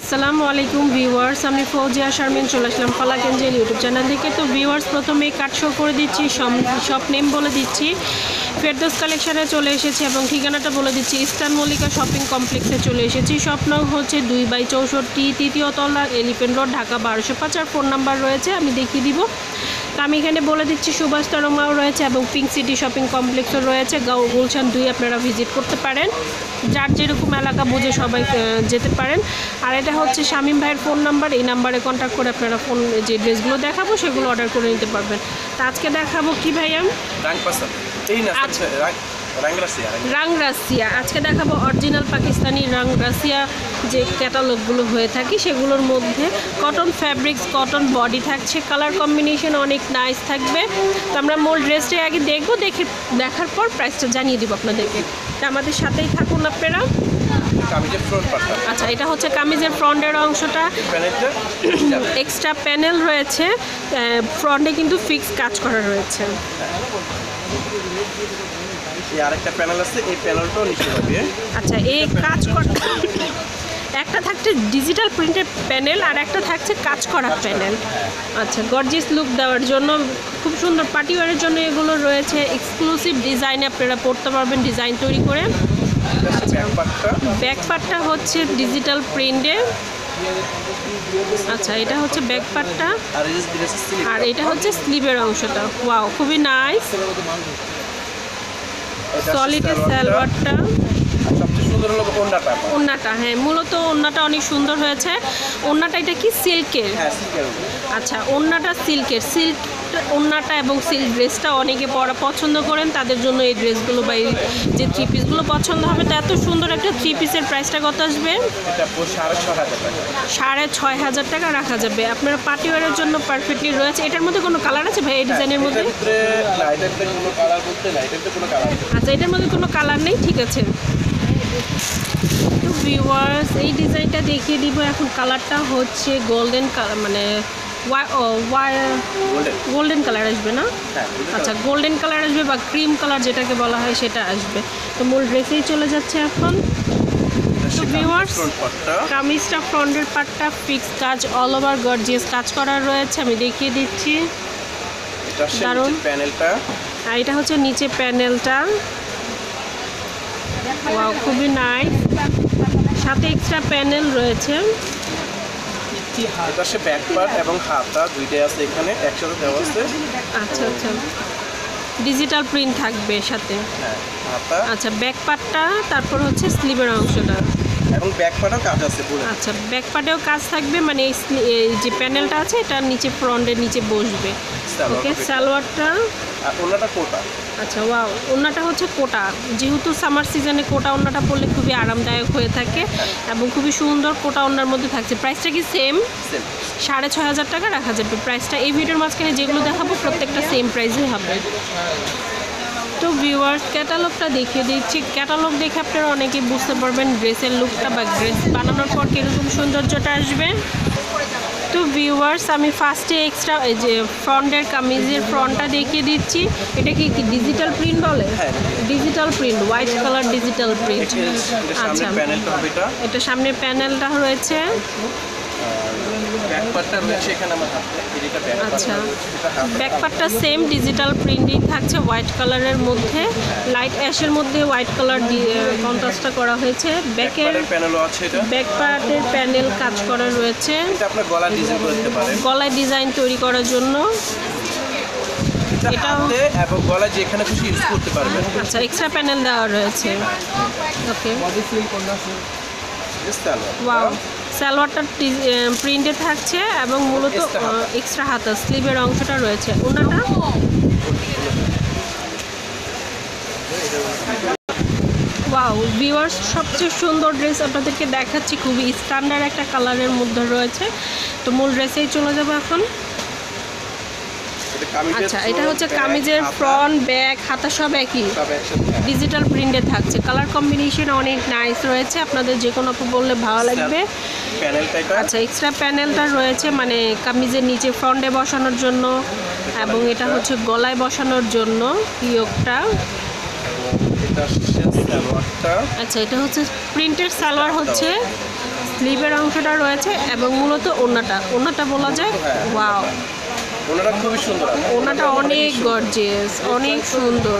আসসালামু আলাইকুম ভিউয়ার্স, আমি ফৌজিয়া শারমিন চলে আসলাম কলাগঞ্জের ইউটিউব চ্যানেল থেকে। তো ভিউয়ার্স, প্রথমে কাট শো করে দিচ্ছি, শপ নেম বলে দিচ্ছি, ফেরদৌস কালেকশানে চলে এসেছি এবং ঠিকানাটা বলে দিচ্ছি, ইস্টার্ন মল্লিকা শপিং কমপ্লেক্সে চলে এসেছি। শপ নং হচ্ছে 2/64, তৃতীয় তলা, এলিফেন্ট রোড, ঢাকা 1205। আর ফোন নাম্বার রয়েছে, আমি দেখিয়ে দিব। তো আমি এখানে বলে দিচ্ছি, সুভাষ তরমাও রয়েছে এবং পিঙ্ক সিটি শপিং কমপ্লেক্সও রয়েছে, গুলশান 2 আপনারা ভিজিট করতে পারেন। যার যেরকম এলাকা বুঝে সবাই যেতে পারেন। আর এটা হচ্ছে শামীম ভাইয়ের ফোন নাম্বার, এই নাম্বারে কন্ট্যাক্ট করে আপনারা যে ড্রেসগুলো দেখাবো সেগুলো অর্ডার করে নিতে পারবেন। তো আজকে দেখাবো কি ভাইয়া? রাংরাসিয়া। আজকে দেখাবো অরিজিনাল পাকিস্তানি রাংরাসিয়া যে ক্যাটালগুলো হয়ে থাকে সেগুলোর মধ্যে কটন ফ্যাব্রিক্স, কটন বডি থাকছে, কালার কম্বিনেশন অনেক নাইস থাকবে। তো আমরা মূল ড্রেসটাই আগে দেখবো, দেখার পর প্রাইসটা জানিয়ে দিব আপনাদেরকে। তো আমাদের সাথেই থাকুন আপনারা। আচ্ছা, এটা হচ্ছে কামিজের ফ্রন্টের অংশটা, এক্সট্রা প্যানেল রয়েছে, ফ্রন্টে কিন্তু ফিক্স কাজ করা রয়েছে। আরেকটা প্যানেল আছে, এই প্যানেলটাও নিচে হবে। আচ্ছা, এই কাজ করা একটা থাকছে ডিজিটাল প্রিন্টের প্যানেল আর একটা থাকছে কাজ করা প্যানেল। আচ্ছা, গর্জিয়াস লুক দেওয়ার জন্য খুব সুন্দর পার্টিওয়ারের জন্য এগুলো রয়েছে। এক্সক্লুসিভ ডিজাইনে আপনারা পড়তে পারবেন, ডিজাইন তৈরি করে। ব্যাক পার্টটা হচ্ছে ডিজিটাল প্রিন্টে। আচ্ছা, এটা হচ্ছে ব্যাক পার্টটা আর এটা হচ্ছে স্লিভের অংশটা। ওয়াও, খুবই নাইস। সলিডের সালোয়ারটা, ওন্নাটা, হ্যাঁ মূলত ওন্নাটা অনেক সুন্দর হয়েছে। ওন্নাটা এটা কি সিল্কের? আচ্ছা, ওন্নাটা সিল্কের, সিল্ক ওন্নাটা এবং সিল্ক ড্রেসটা অনেকে পরা পছন্দ করেন, তাদের জন্য এই ড্রেসগুলো বা এই যে থ্রি পিসগুলো পছন্দ হবে। তো এত সুন্দর একটা থ্রি পিসের প্রাইসটা কত আসবে? 6,500 টাকা রাখা যাবে। আপনারা পার্টিওয়ারের জন্য পারফেক্টলি রয়েছে। এটার মধ্যে কোনো কালার আছে ভাই এই ডিজাইনের মধ্যে? আচ্ছা, এটার মধ্যে কোনো কালার নেই, ঠিক আছে। তো ভিউয়ার্স, এই ডিজাইনটা দেখিয়ে দিব এখন। কালারটা হচ্ছে গোল্ডেন কালার, মানে গোল্ডেন কালার আসবে না? আচ্ছা, গোল্ডেন কালার আসবে বা ক্রিম কালার যেটাকে বলা হয় সেটা আসবে। তো মূল ড্রেসেই চলে যাচ্ছে এখন। তো ভিউয়ার্স, কামিজটা ফ্রন্টের পার্টটা ফিক্স কাজ, অল ওভার গর্জিয়াস কাজ করা রয়েছে, আমি দেখিয়ে দিচ্ছি। দারুণ। আর এটা হচ্ছে নিচে প্যানেলটা। ওয়াও, খুবই নাইস। সাথে এক্সট্রা প্যানেল রয়েছে। এটা ব্যাক পার্ট এবং হাতা দুইটাই আছে এখানে একসাথে দেওয়া আছে। আচ্ছা আচ্ছা, ডিজিটাল প্রিন্ট থাকবে সাথে। হাতা, আচ্ছা, ব্যাক পার্টটা, তারপর হচ্ছে স্লিভের অংশটা এবং ব্যাক পার্টেও কাজ আছে পুরো। আচ্ছা, ব্যাক পার্টেও কাজ থাকবে, মানে এই যে প্যানেলটা আছে এটা নিচে ফ্রন্টের নিচে বসবে। ওকে, সালোয়ারটা আর ওন্নাটা কোটা। আচ্ছা, ওয়াও, ওন্নাটা হচ্ছে কোটা। যেহেতু সামার সিজনে কোটা ওন্নাটা পরলে খুবই আরামদায়ক হয়ে থাকে এবং খুবই সুন্দর কোটা ওন্নার মধ্যে থাকছে। প্রাইসটা কি সেম? 6,500 টাকা রাখা যাবে প্রাইসটা। এই ভিডিওর মাঝখানে যেগুলো দেখাবো প্রত্যেকটা সেম প্রাইসই হবে। তো ভিউয়ার্স, ক্যাটালগটা দেখিয়ে দিচ্ছি। ক্যাটালগ দেখে আপনারা অনেকেই বুঝতে পারবেন ড্রেসের লুকটা বা ড্রেস বানানোর পর কীরকম সৌন্দর্যটা আসবে। তো ভিউয়ার্স, আমি ফার্স্টে এক্সট্রা এই যে ফ্রন্টের কামিজের ফ্রন্টটা দেখিয়ে দিচ্ছি। এটা কি ডিজিটাল প্রিন্ট বলে? Digital print, white colour digital print. আচ্ছা, এটা সামনের প্যানেলটা রয়েছে। আচ্ছা, ব্যাক পার্টটা সেম ডিজিটাল প্রিন্টই থাকছে, হোয়াইট কালারের মধ্যে, লাইট অ্যাশের মধ্যে হোয়াইট কালার কন্ট্রাস্টটা করা হয়েছে। ব্যাক পার্টের প্যানেল কাজ করা রয়েছে, গলায় ডিজাইন তৈরি করার জন্য। এটাও এবং গলায় যেখানে খুশি ইউজ করতে পারবেন। আচ্ছা, এক্সট্রা প্যানেল দেওয়া রয়েছে। ওকে, ওয়াও, সালোয়ারটা প্রিন্টে থাকছে এবং মূলত এক্সট্রা হাতা স্লিভের অংশটা রয়েছে। ওনাটা ওয়াও ভিউয়ার্স, সবচেয়ে সুন্দর ড্রেস আপনাদেরকে দেখাচ্ছি, খুবই স্ট্যান্ডার্ড একটা কালারের মধ্যে রয়েছে। তো মূল ড্রেসেই চলে যাবো এখন। আচ্ছা, এটা হচ্ছে কামিজের ফ্রন্ট, ব্যাক, হাতা সব একই ডিজিটাল প্রিন্টে থাকছে। কালার কম্বিনেশন অনেক নাইস রয়েছে, আপনাদের যে কোনো বললে ভালো লাগবে। আচ্ছা, এক্সট্রা প্যানেলটা রয়েছে মানে কামিজের নিচে ফ্রন্টে বসানোর জন্য এবং এটা হচ্ছে গলায় বসানোর জন্য ইয়োগটা। আচ্ছা, এটা হচ্ছে প্রিন্টের সালোয়ার, হচ্ছে স্লিভের অংশটা রয়েছে এবং মূলত ওড়নাটা বলা যায় ওয়াও, ওনারা খুবই সুন্দর। ওড়নাটা অনেক গর্জিয়াস, অনেক সুন্দর।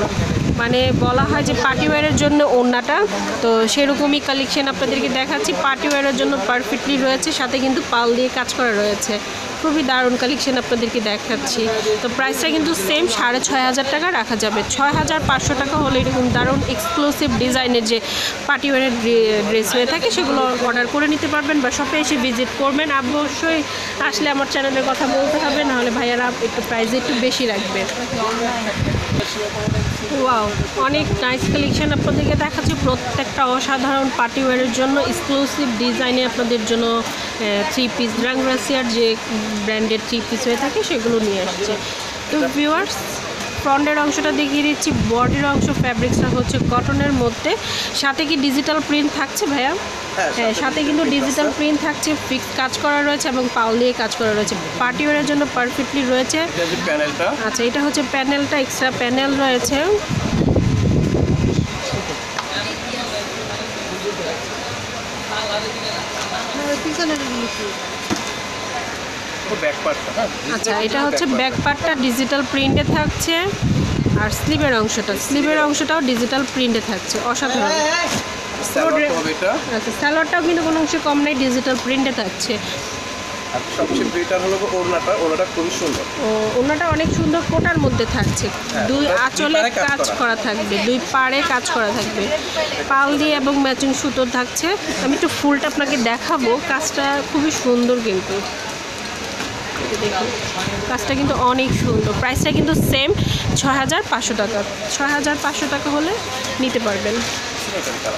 মানে বলা হয় যে পার্টি ওয়্যারের জন্য ওড়নাটা, তো সেরকমই কালেকশন আপনাদেরকে দেখাচ্ছি। পার্টি ওয়্যারের জন্য পারফেক্টলি রয়েছে, সাথে কিন্তু পাল দিয়ে কাজ করা রয়েছে। খুবই দারুণ কালেকশন আপনাদেরকে দেখাচ্ছি। তো প্রাইসটা কিন্তু সেম 6,500 টাকা রাখা যাবে। 6,500 টাকা হলে এরকম দারুণ এক্সক্লুসিভ ডিজাইনের যে পার্টি ওয়্যারের ড্রেস হয়ে থাকে সেগুলো অর্ডার করে নিতে পারবেন বা শপে এসে ভিজিট করবেন। অবশ্যই আসলে আমার চ্যানেলের কথা বলতে হবে, নাহলে ভাইয়ারা একটু প্রাইসে একটু বেশি রাখবে। ওয়াও, অনেক নাইস কালেকশন আপনাদেরকে দেখাচ্ছি। প্রত্যেকটা অসাধারণ পার্টি ওয়্যারের জন্য এক্সক্লুসিভ ডিজাইনে আপনাদের জন্য থ্রি পিস রাংরাসিয়ার যে ব্র্যান্ডের থ্রি পিস হয়ে থাকে সেগুলো নিয়ে আসছে। তো ভিউয়ার্স, ফ্রন্টের অংশটা দেখিয়ে দিচ্ছি। বডির অংশ ফ্যাব্রিক্সটা হচ্ছে কটনের মধ্যে, সাথে কি ডিজিটাল প্রিন্ট থাকছে ভাইয়া? হ্যাঁ, সাথে কিন্তু ডিজিটাল প্রিন্ট থাকছে, ফিক্স কাজ করা রয়েছে এবং পাল দিয়ে কাজ করা রয়েছে। পার্টি ওয়্যারের জন্য পারফেক্টলি রয়েছে। আচ্ছা, এটা হচ্ছে প্যানেলটা, এক্সট্রা প্যানেল রয়েছে। আচ্ছা, এটা হচ্ছে ব্যাক পার্টটা ডিজিটাল প্রিন্টে থাকছে, আর স্লিভের অংশটাও ডিজিটাল প্রিন্টে থাকছে। অসাধারণ। আচ্ছা, সালোয়ারটাও কিন্তু কোনো অংশে কম নাই, ডিজিটাল প্রিন্টে থাকছে। আর সবচেয়ে বেটার হলো ওড়নাটা খুবই সুন্দর। ওড়নাটা অনেক সুন্দর, কোটার মধ্যে থাকছে। দুই আঁচলে কাজ করা থাকবে, দুই পাড়ে কাজ করা থাকবে, পাল দিয়ে এবং ম্যাচিং সুতো থাকছে। আমি একটু ফুলটা আপনাকে দেখাবো, কাজটা খুবই সুন্দর কিন্তু। দেখুন, কাজটা কিন্তু অনেক সুন্দর। প্রাইসটা কিন্তু সেম 6,500 টাকা। 6,500 টাকা হলে নিতে পারবেন।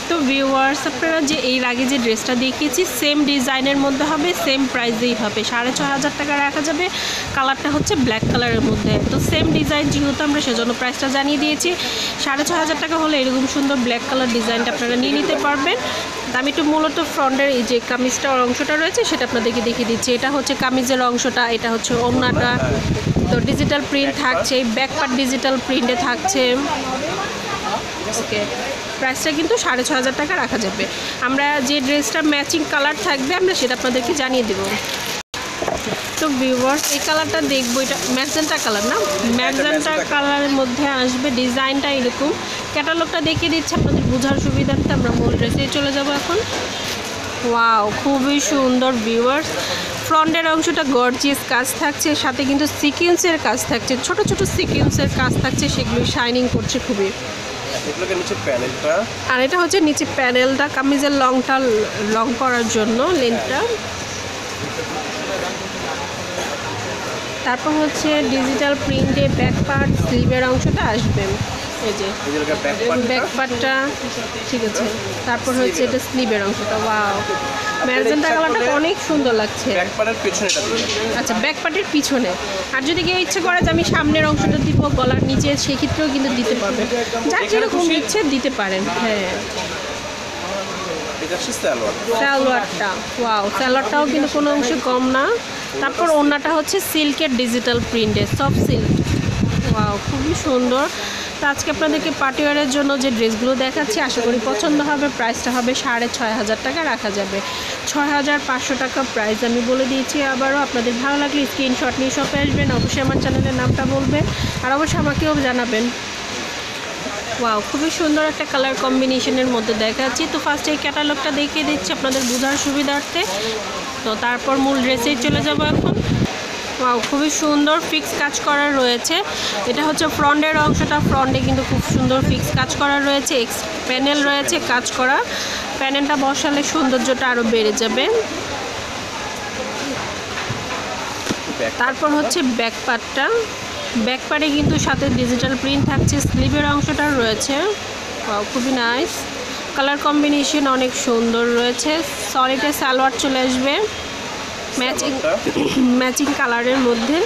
তো ভিউয়ার্স, আপনারা যে এর আগে যে ড্রেসটা দেখিয়েছি সেম ডিজাইনের মধ্যে হবে, সেম প্রাইসেই হবে। 6,500 টাকা রাখা যাবে। কালারটা হচ্ছে ব্ল্যাক কালারের মধ্যে। তো সেম ডিজাইন যেহেতু আমরা সেজন্য প্রাইসটা জানিয়ে দিয়েছি। 6,500 টাকা হলে এরকম সুন্দর ব্ল্যাক কালার ডিজাইনটা আপনারা নিয়ে নিতে পারবেন। আমি একটু মূলত ফ্রন্টের এই যে কামিজটার অংশটা রয়েছে সেটা আপনাদেরকে দেখিয়ে দিচ্ছি। এটা হচ্ছে কামিজের অংশটা, এটা হচ্ছে ওড়নাটা। তো ডিজিটাল প্রিন্ট থাকছে, ব্যাক পার্ট ডিজিটাল প্রিন্টে থাকছে। ওকে, প্রাইসটা কিন্তু 6,500 টাকা রাখা যাবে। আমরা যে ড্রেসটা ম্যাচিং কালার থাকবে আমরা সেটা আপনাদেরকে জানিয়ে দেবো। তো ভিউয়ার্স, এই কালারটা দেখবো, এটা ম্যাজেন্টা কালার না? ম্যাজেন্টা কালারের মধ্যে আসবে। ডিজাইনটা এরকম। ক্যাটালগটা দেখিয়ে দিচ্ছে আপনাদের বোঝার সুবিধার্থে। আমরা মূল ড্রেসে চলে যাব এখন। ওয়াও, খুবই সুন্দর ভিউয়ার্স। ফ্রন্টের অংশটা গর্জিয়াস কাজ থাকছে, সাথে কিন্তু সিকোয়েন্সের কাজ থাকছে, ছোট ছোট সিকোয়েন্সের কাজ থাকছে, সেগুলো শাইনিং করছে খুবই। আর এটা হচ্ছে নিচে প্যানেলটা, কামিজের লং করার জন্য লেন্থটা। তারপর হচ্ছে ডিজিটাল প্রিন্টে ব্যাক পার্ট, স্লিভের অংশটা আসবে। এই যে ব্যাক পার্টটা, ঠিক আছে। তারপর হচ্ছে এটা স্লিভের অংশটা। ওয়াও, ম্যাজেন্টা কালারটা অনেক সুন্দর লাগছে। আচ্ছা, ব্যাক পার্টের পিছনে। আর যদি কেউ ইচ্ছে করে যে আমি সামনের অংশটা দিব গলার নিচে, সেক্ষেত্রেও কিন্তু দিতে পারবেন। যার যেরকম ইচ্ছে দিতে পারেন। হ্যাঁ, সালোয়ারটা, ওয়াও, সালোয়ারটাও কিন্তু কোনো অংশে কম না। তারপর ওড়নাটা হচ্ছে সিল্কের ডিজিটাল প্রিন্টে, সফট সিল্ক। ওয়াও, খুবই সুন্দর। তো আজকে আপনাদেরকে পার্টি ওয়্যারের জন্য যে ড্রেসগুলো দেখাচ্ছি আশা করি পছন্দ হবে। প্রাইসটা হবে 6,500 টাকা রাখা যাবে। 6,500 টাকা প্রাইস আমি বলে দিয়েছি আবারও। আপনাদের ভালো লাগলে স্ক্রিনশট নিয়ে শপে আসবেন, অবশ্যই আমার চ্যানেলের নামটা বলবেন, আর অবশ্যই আমাকেও জানাবেন। ওয়াও, খুবই সুন্দর একটা কালার কম্বিনেশনের মধ্যে দেখাচ্ছি। তো ফার্স্টে এই ক্যাটালগটা দেখিয়ে দিচ্ছি আপনাদের বোঝার সুবিধার্থে। তো তারপর মূল ড্রেসেই চলে যাব এখন। ওয়াও, খুবই সুন্দর ফিক্স কাজ করা রয়েছে। এটা হচ্ছে ফ্রন্টের অংশটা। ফ্রন্টে কিন্তু খুব সুন্দর ফিক্স কাজ করা রয়েছে, প্যানেল রয়েছে কাজ করা। প্যানেলটা বসালে সৌন্দর্যটা আরও বেড়ে যাবে। তারপর হচ্ছে ব্যাক পার্টটা। ব্যাক পার্টে কিন্তু সাথে ডিজিটাল প্রিন্ট থাকছে, স্লিভের অংশটা রয়েছে। ওয়াও, খুবই নাইস। কালার কম্বিনেশন অনেক সুন্দর রয়েছে। সলিডে সালোয়ার চলে আসবে ম্যাচিং কালারের মধ্যে।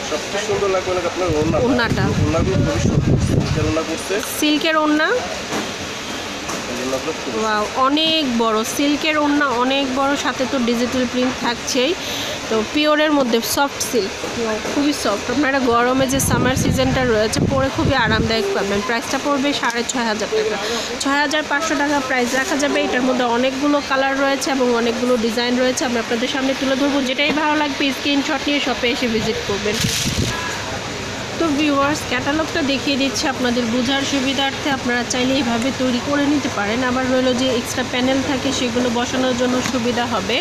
সবচেয়ে সুন্দর লাগবে আপনার ওড়নাটা, ওড়নাগুলো খুবই সুন্দর, সিল্কের ওড়না করতে, সিল্কের ওড়না। ওড়নাগুলো খুবই ওয়াও, অনেক বড় সিল্কের ওড়না, অনেক বড়, সাথে তো ডিজিটাল প্রিন্ট থাকছেই। তো পিওরের মধ্যে সফট সিল্ক, খুবই সফট। আপনারা গরমে যে সামার সিজনটা রয়েছে পরে খুবই আরামদায়ক পাবেন। প্রাইসটা পড়বে 6,500 টাকা, 6,500 টাকা প্রাইস রাখা যাবে। এটার মধ্যে অনেকগুলো কালার রয়েছে এবং অনেকগুলো ডিজাইন রয়েছে, আমি আপনাদের সামনে তুলে ধরবো। যেটাই ভালো লাগবে স্ক্রিনশট নিয়ে শপে এসে ভিজিট করবেন। তো ভিউয়ার্স, ক্যাটালগটা দেখিয়ে দিচ্ছি আপনাদের বোঝার সুবিধার্থে। আপনারা চাইলে এইভাবে তৈরি করে নিতে পারেন। আবার রইলো যে এক্সট্রা প্যানেল থাকে, সেগুলো বসানোর জন্য সুবিধা হবে।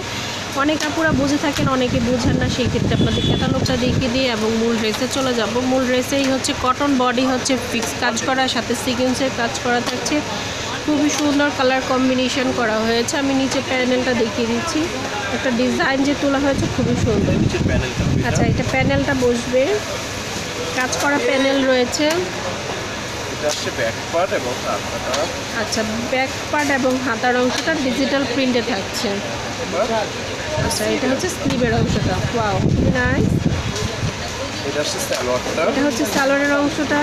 অনেক আপুরা বুঝে থাকেন, অনেকে বুঝেন না, সেই ক্ষেত্রে আপনাদের ক্যাটালগটা দেখিয়ে দিই এবং মূল ড্রেসে চলে যাব। মূল ড্রেসেই হচ্ছে কটন বডি, হচ্ছে ফিক্স কাজ করা, সাথে সিকোয়েন্সের কাজ করা থাকছে। খুবই সুন্দর কালার কম্বিনেশন করা হয়েছে। আমি নিচে প্যানেলটা দেখিয়ে দিচ্ছি, একটা ডিজাইন যে তোলা হয়েছে খুবই সুন্দর। নিচের প্যানেলটা আচ্ছা, এটা প্যানেলটা বসবে, কাজ করা প্যানেল রয়েছে। এটা আসছে ব্যাক পার্ট এবং হাতাটা। আচ্ছা, ব্যাক পার্ট এবং হাতার অংশটা ডিজিটাল প্রিন্টে থাকছে। আচ্ছা, এটা হচ্ছে স্লিভের অংশটা। ওয়াও, খুবই নাইস। এটা আসছে সালোয়ারটা। এটা হচ্ছে সালোয়ারের অংশটা।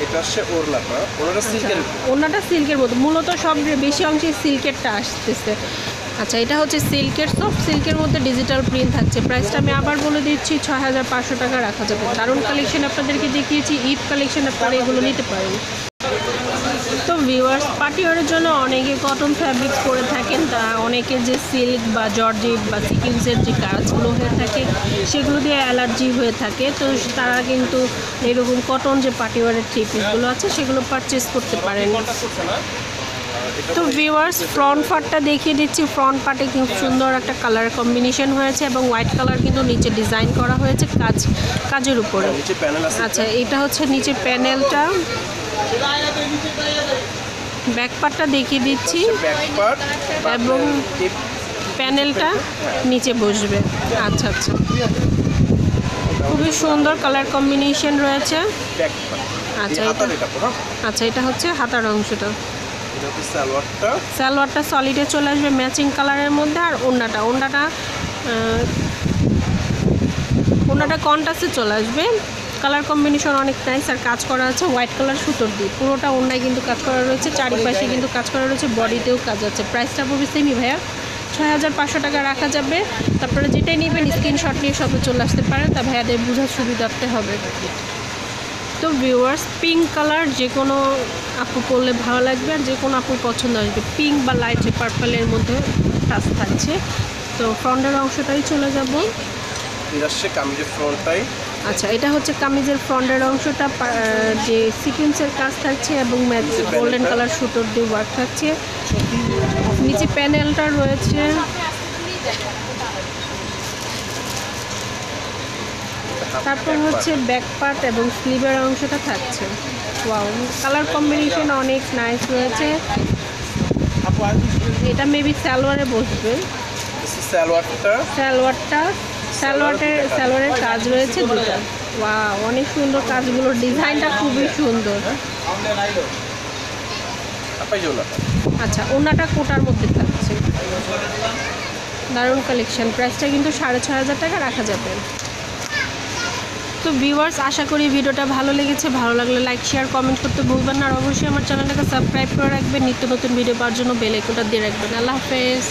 এটা আসছে ওড়নাটা। ওড়নাটা সিল্কের। ওড়নাটা সিল্কের মতো, মূলত সব বেশি অংশে সিল্কেরটা আসতেছে। আচ্ছা, এটা হচ্ছে সিল্কের, সফট সিল্কের মধ্যে ডিজিটাল প্রিন্ট থাকছে। প্রাইসটা আমি আবার বলে দিচ্ছি, 6,500 টাকা রাখা যাবে। দারুণ কালেকশন আপনাদেরকে দেখিয়েছি, ঈদ কালেকশন, আপনারা এগুলো নিতে পারেন। তো ভিউয়ার্স, পার্টিওয়ারের জন্য অনেকে কটন ফ্যাব্রিক্স পরে থাকেন, তা অনেকে যে সিল্ক বা জর্জেট বা সিকিউন্সের যে কাজগুলো হয়ে থাকে সেগুলো দিয়ে অ্যালার্জি হয়ে থাকে। তো তারা কিন্তু এরকম কটন যে পার্টিওয়ারের থ্রি পিসগুলো আছে সেগুলো পারচেস করতে পারেন। তো ভিউয়ার্স, ফ্রন্ট পার্টটা দেখিয়ে দিচ্ছি। ফ্রন্ট পার্টে খুব সুন্দর একটা কালার কম্বিনেশন হয়েছে এবং হোয়াইট কালার কিন্তু নিচে ডিজাইন করা হয়েছে কাজের উপরে। নিচে প্যানেল আছে। আচ্ছা, এটা হচ্ছে নিচের প্যানেলটা। ব্যাক পার্টটা দেখিয়ে দিচ্ছি ব্যাক পার্ট এবং প্যানেলটা নিচে বসবে। আচ্ছা আচ্ছা, খুবই সুন্দর কালার কম্বিনেশন রয়েছে। Back part. আচ্ছা, হাতার এটা পুরো। আচ্ছা, এটা হচ্ছে হাতার অংশটা। এটা হচ্ছে সালোয়ারটা। সালোয়ারটা সলিডে চলে আসবে ম্যাচিং কালারের মধ্যে। আর ওড়নাটা কন্ট্রাস্টে চলে আসবে। কালার কম্বিনেশন অনেক নাইস। আর কাজ করা আছে হোয়াইট কালার সুতোর দিয়ে, পুরোটা ওড়নায় কিন্তু কাজ করা রয়েছে, চারিপাশে কিন্তু কাজ করা রয়েছে, বডিতেও কাজ আছে। প্রাইসটা পড়বে সেমই ভাইয়া, 6,500 টাকা রাখা যাবে। তারপরে যেটাই নেবেন স্ক্রিনশট নিয়ে শপে চলে আসতে পারেন, তা ভাইয়াদের বোঝার সুবিধার্থে হবে। তো ভিউয়ার্স, পিঙ্ক কালার যে কোনো আপু পরলে ভালো লাগবে, আর যে কোনো আপুর পছন্দ আসবে। পিঙ্ক বা লাইট পার্পলের মধ্যে টাচ থাকছে। তো ফ্রন্টের অংশটাই চলে যাব। এটা আসছে কামিজের ফ্রন্টটাই। আচ্ছা, এটা হচ্ছে কামিজের ফ্রন্টের অংশটা, যে সিকোয়েন্সের কাজ থাকছে এবং গোল্ডেন কালার সুতোর দিয়ে ওয়ার্ক থাকছে। নিচে প্যানেলটা রয়েছে। তারপর হচ্ছে ব্যাক পার্ট এবং স্লিভের অংশটা থাকছে। ওয়াও, কালার কম্বিনেশন অনেক নাইস রয়েছে। এটা মেবি সালোয়ারে বসবে। সালোয়ারের কাজ রয়েছে দুটো। ওয়াও, অনেক সুন্দর কাজগুলো, ডিজাইনটা খুবই সুন্দর। আচ্ছা, ওড়নাটা কোটার মধ্যে থাকছে। দারুণ কালেকশন। প্রাইসটা কিন্তু 6,500 টাকা রাখা যাবে। তো ভিউয়ার্স, আশা করি ভিডিওটা ভালো লেগেছে। ভালো লাগলে লাইক, শেয়ার, কমেন্ট করতে ভুলবেন না। আর অবশ্যই আমার চ্যানেলটাকে সাবস্ক্রাইব করে রাখবেন। নিত্য নতুন ভিডিও পাওয়ার জন্য বেল আইকনটা দিয়ে রাখবেন। আল্লাহ হাফেজ।